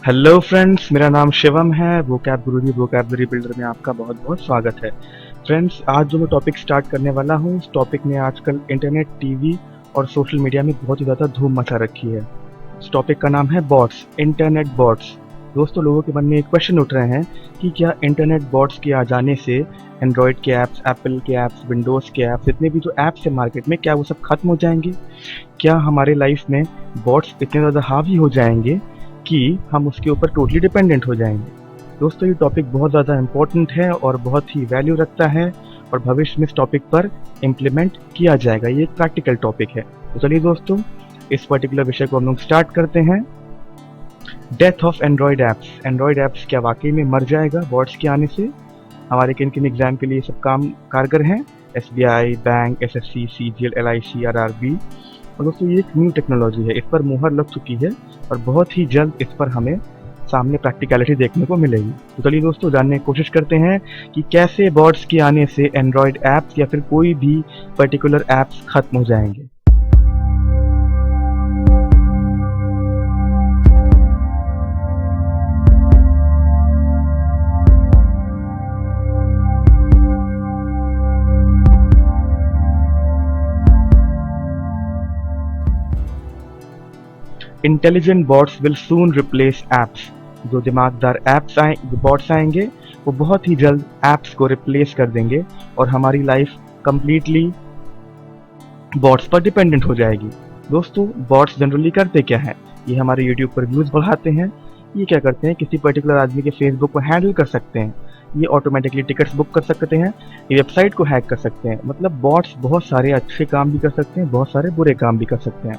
Hello friends, मेरा नाम शिवम है। वोकैब गुरुजी वोकैबलरी बिल्डर में आपका बहुत बहुत स्वागत है। फ्रेंड्स, आज जो मैं टॉपिक स्टार्ट करने वाला हूँ, इस टॉपिक ने आजकल इंटरनेट, टीवी और सोशल मीडिया में बहुत ही ज़्यादा धूम मचा रखी है। इस टॉपिक का नाम है बॉट्स, इंटरनेट बॉट्स। दोस्तों, लोगों के मन में एक क्वेश्चन उठ रहे हैं कि क्या इंटरनेट बॉट्स के आ जाने से एंड्रॉयड के ऐप्स, एप्पल के ऐप्स, विंडोज़ के ऐप्स, इतने भी जो ऐप्स हैं मार्केट में, क्या वो सब खत्म हो जाएंगे? क्या हमारे लाइफ में बॉट्स इतने ज़्यादा हावी हो जाएंगे कि हम उसके ऊपर टोटली डिपेंडेंट हो जाएंगे? दोस्तों, ये टॉपिक बहुत ज़्यादा इम्पोर्टेंट है और बहुत ही वैल्यू रखता है और भविष्य में इस टॉपिक पर इम्प्लीमेंट किया जाएगा। ये एक प्रैक्टिकल टॉपिक है। तो चलिए दोस्तों, इस पर्टिकुलर विषय को हम लोग स्टार्ट करते हैं। Death of Android apps. Android apps क्या वाकई में मर जाएगा बॉट्स के आने से? हमारे किन किन एग्जाम के लिए सब काम कारगर हैं? SBI, bank, SSC, CGL, LIC, RRB। और दोस्तों, ये एक न्यू टेक्नोलॉजी है, इस पर मुहर लग चुकी है और बहुत ही जल्द इस पर हमें सामने प्रैक्टिकलिटी देखने को मिलेगी। तो चलिए दोस्तों, जानने की कोशिश करते हैं कि कैसे बॉट्स के आने से एंड्रॉयड ऐप्स या फिर कोई भी पर्टिकुलर ऐप्स खत्म हो जाएंगे। Intelligent bots will soon replace apps. जो दिमागदार ऐप्स आए, जो बॉट्स आएंगे, वो बहुत ही जल्द ऐप्स को रिप्लेस कर देंगे और हमारी लाइफ कंप्लीटली बॉट्स पर डिपेंडेंट हो जाएगी। दोस्तों, बॉट्स जनरली करते क्या है? ये हमारे यूट्यूब पर व्यूज़ बढ़ाते हैं। ये क्या करते हैं? किसी पर्टिकुलर आदमी के फेसबुक को हैंडल कर सकते हैं। ये ऑटोमेटिकली टिकट्स बुक कर सकते हैं। ये वेबसाइट को हैक कर सकते हैं। मतलब बॉट्स बहुत सारे अच्छे काम भी कर सकते हैं, बहुत सारे बुरे काम भी कर सकते हैं।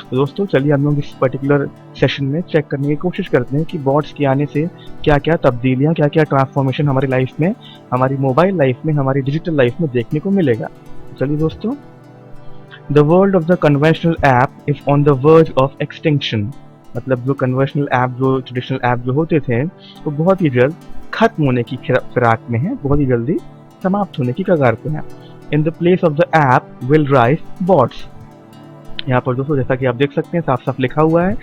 तो दोस्तों, चलिए हम लोग इस पर्टिकुलर सेशन में चेक करने की कोशिश करते हैं कि बॉट्स के आने से क्या क्या तब्दीलियाँ, क्या क्या ट्रांसफॉर्मेशन हमारी लाइफ में, हमारी मोबाइल लाइफ में, हमारी डिजिटल लाइफ में देखने को मिलेगा। चलिए दोस्तों, the world of the conventional app is on the verge of extinction. मतलब जो कन्वेंशनल ऐप, जो ट्रेडिशनल ऐप जो होते थे, वो बहुत ही जल्द खत्म होने की फिराक में है, बहुत ही जल्दी समाप्त होने की कगार पे है। In the place of the app will rise bots. यहाँ पर दोस्तों, जैसा कि आप देख सकते हैं, साफ साफ लिखा हुआ है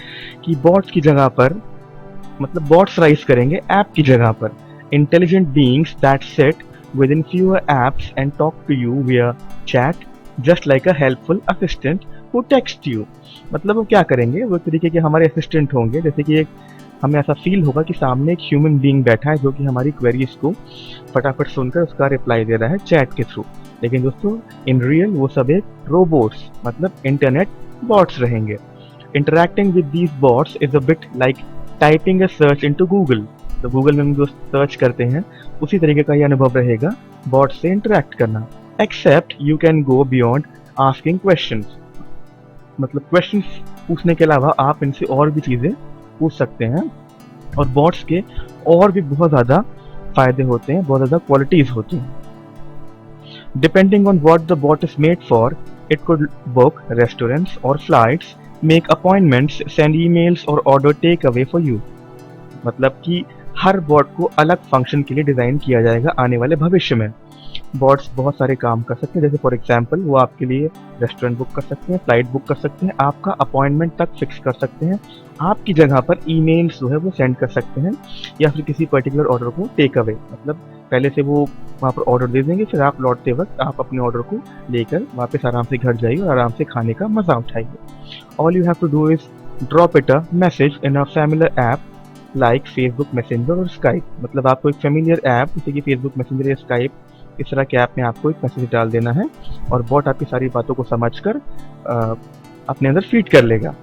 कि बॉट्स की जगह पर, मतलब बॉट्स राइज करेंगे ऐप की जगह पर। Intelligent beings that sit within fewer apps and talk to you via chat just like a helpful assistant who text you. मतलब वो क्या करेंगे? वो एक तरीके के हमारे असिस्टेंट होंगे। जैसे कि एक हमें ऐसा फील होगा कि सामने एक ह्यूमन बीइंग बैठा है जो कि हमारी क्वेरीज को फटाफट सुनकर उसका रिप्लाई दे रहा है चैट के थ्रू। लेकिन दोस्तों, इन रियल वो सब एक रोबोट्स, मतलब इंटरनेट बॉट्स रहेंगे। Interacting with these bots is a bit like typing a search into Google. तो गूगल में हम जो सर्च करते हैं, उसी तरीके का ये अनुभव रहेगा बॉट से इंटरैक्ट करना। Except you can go beyond asking questions. मतलब क्वेश्चंस पूछने के अलावा आप इनसे और भी चीज़ें पूछ सकते हैं। और बॉट्स के और भी बहुत ज़्यादा फायदे होते हैं, बहुत ज़्यादा क्वालिटीज़ होती हैं। Depending on what the bot is made for, it could book restaurants or flights, make appointments, send emails or order takeaway for you। मतलब कि हर बॉट को अलग फंक्शन के लिए डिज़ाइन किया जाएगा आने वाले भविष्य में। बॉट्स बहुत सारे काम कर सकते हैं। जैसे फॉर एग्जांपल, वो आपके लिए रेस्टोरेंट बुक कर सकते हैं, फ्लाइट बुक कर सकते हैं, आपका अपॉइंटमेंट तक फिक्स कर सकते हैं, आपकी जगह पर ईमेल्स जो है वो सेंड कर सकते हैं, या फिर किसी पर्टिकुलर ऑर्डर को टेक अवे, मतलब पहले से वो वहाँ पर ऑर्डर दे देंगे, फिर आप लौटते वक्त आप अपने ऑर्डर को लेकर वापस आराम से घर जाइए और आराम से खाने का मजा उठाइए। All you have to do is drop it a message in a familiar app like Facebook Messenger और स्काइप। मतलब आपको एक फैमिलियर ऐप जैसे कि फेसबुक मैसेंजर या स्काइप, इस तरह के ऐप में आपको एक मैसेज डाल देना है और बॉट आपकी सारी बातों को समझकर अपने अंदर फीड कर लेगा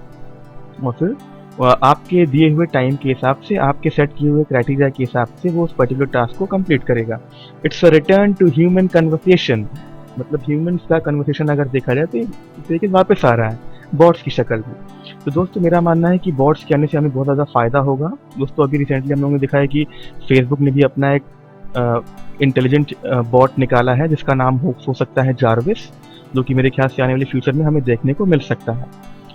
और फिर आपके दिए हुए टाइम के हिसाब से, आपके सेट किए हुए क्राइटेरिया के हिसाब से वो उस पर्टिकुलर टास्क को कंप्लीट करेगा। It's a return to human conversation. मतलब ह्यूमंस का कन्वर्सेशन अगर देखा जाए तो इस तरीके से वापस आ रहा है बॉट्स की शक्ल में। तो दोस्तों, मेरा मानना है कि बॉट्स के आने से हमें बहुत ज़्यादा फ़ायदा होगा। दोस्तों, अभी रिसेंटली हम लोगों ने दिखा है कि फेसबुक ने भी अपना एक इंटेलिजेंट बॉट निकाला है जिसका नाम हो सकता है जार्विस, जो कि मेरे ख्याल से आने वाले फ्यूचर में हमें देखने को मिल सकता है।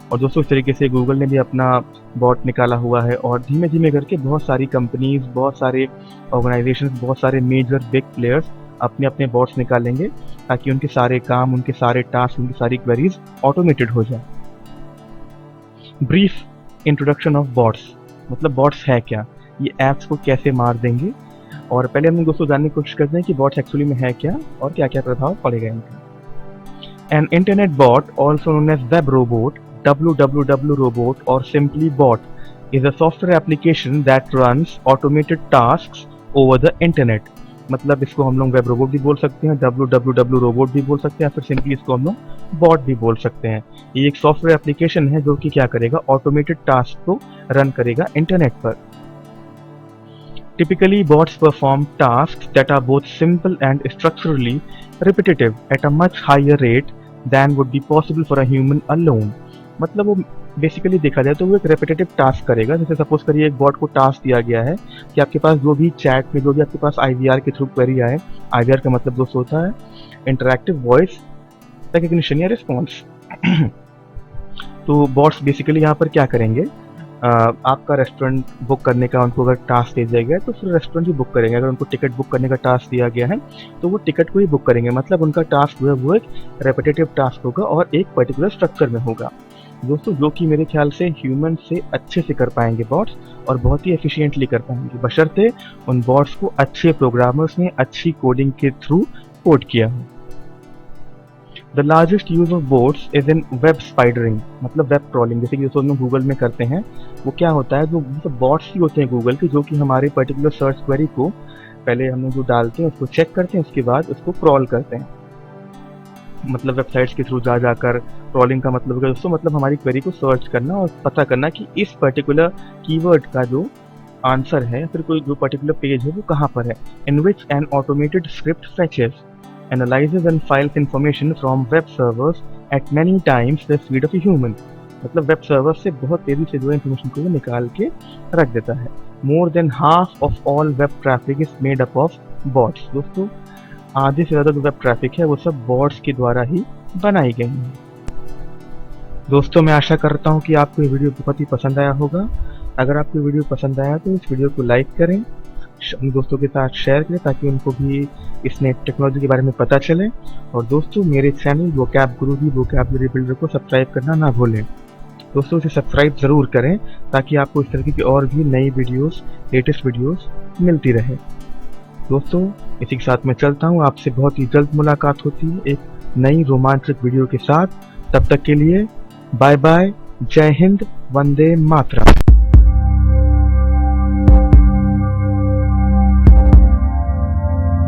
और दोस्तों, इस तरीके से गूगल ने भी अपना बॉट निकाला हुआ है और धीमे धीमे करके बहुत सारी कंपनीज, बहुत सारे ऑर्गेनाइजेशंस, बहुत सारे मेजर बिग प्लेयर्स अपने अपने बॉट्स निकालेंगे ताकि उनके सारे काम, उनके सारे टास्क, उनकी सारी क्वेरीज ऑटोमेटेड हो जाए। Brief introduction of bots. मतलब बॉट्स है क्या, ये ऐप्स को कैसे मार देंगे। और पहले हम दोस्तों जानने की कोशिश करते हैं कि बॉट्स एक्चुअली में है क्या और क्या क्या प्रभाव पड़ेगा इनका। An internet bot, also known as web robot, WWW robot, or simply bot, is a software application that runs automated tasks over the internet. मतलब इसको हम लोग वेब रोबोट भी बोल सकते हैं, WWW रोबोट भी बोल सकते हैं, फिर सिंपली इसको हम लोग बॉट भी बोल सकते हैं। ये एक सॉफ्टवेयर एप्लीकेशन है जो कि क्या करेगा, ऑटोमेटेड टास्क को रन करेगा इंटरनेट पर। Typically, bots perform tasks that are both simple and structurally repetitive at a much higher rate than would be possible for a human alone. मतलब वो बेसिकली देखा जाए तो वो एक रेपिटेटिव टास्क करेगा। जैसे सपोज करिए एक बॉट को टास्क दिया गया है कि आपके पास जो भी चैट में जो भी आपके पास IVR के थ्रू क्वेरी आए, IVR का मतलब दोस्तों होता है इंटरैक्टिव वॉइस रिकग्निशन या रिस्पॉन्स। तो बॉट्स बेसिकली यहाँ पर क्या करेंगे, आपका रेस्टोरेंट बुक करने का उनको अगर टास्क दे दिया गया है तो फिर रेस्टोरेंट ही बुक करेंगे। अगर उनको टिकट बुक करने का टास्क दिया गया है तो वो टिकट को ही बुक करेंगे। मतलब उनका टास्क जो है वो एक रेपिटेटिव टास्क होगा और एक पर्टिकुलर स्ट्रक्चर में होगा दोस्तों, जो कि मेरे ख्याल से ह्यूमन से अच्छे से कर पाएंगे बॉट्स और बहुत ही एफिशिएंटली कर पाएंगे, बशर्ते उन बॉट्स को अच्छे प्रोग्रामर्स ने अच्छी कोडिंग के थ्रू कोड किया हो। The largest use of bots is in web spidering, मतलब वेब ट्रॉलिंग। जैसे कि दोस्तों गूगल में करते हैं, वो क्या होता है, जो मतलब बॉट्स ही होते हैं गूगल के, जो कि हमारे पर्टिकुलर सर्च क्वेरी को पहले हम लोग जो डालते हैं उसको चेक करते हैं, उसके बाद उसको क्रॉल करते हैं। मतलब वेबसाइट्स के थ्रू जा जाकर ट्रॉलिंग का मतलब होगा दोस्तों, मतलब हमारी क्वेरी को सर्च करना और पता करना कि इस पर्टिकुलर कीवर्ड का जो आंसर है, फिर कोई जो पर्टिकुलर पेज है वो कहाँ पर है। In which an automated script fetches analyzes and files information from web servers at many times the speed of a human. मतलब वेब सर्वर से बहुत तेजी से जो इन्फॉर्मेशन को वो निकाल के रख देता है। More than half of all web traffic is made up of bots. दोस्तों आधे से ज़्यादा जो वेब ट्रैफिक है वो सब बॉट्स के द्वारा ही बनाई गई है। दोस्तों मैं आशा करता हूँ कि आपको ये वीडियो बहुत ही पसंद आया होगा। अगर आपको वीडियो पसंद आया तो इस वीडियो को लाइक करें, अपने दोस्तों के साथ शेयर करें ताकि उनको भी इस नई टेक्नोलॉजी के बारे में पता चले। और दोस्तों मेरे चैनल वोकैब गुरुजी वोकैबुलरी बिल्डर को सब्सक्राइब करना ना भूलें। दोस्तों इसे सब्सक्राइब ज़रूर करें ताकि आपको इस तरह की और भी नई वीडियोस, लेटेस्ट वीडियोस मिलती रहे। दोस्तों इसी के साथ मैं चलता हूँ, आपसे बहुत ही जल्द मुलाकात होती है एक नई रोमांचक वीडियो के साथ। तब तक के लिए बाय बाय, जय हिंद, वंदे मातरम।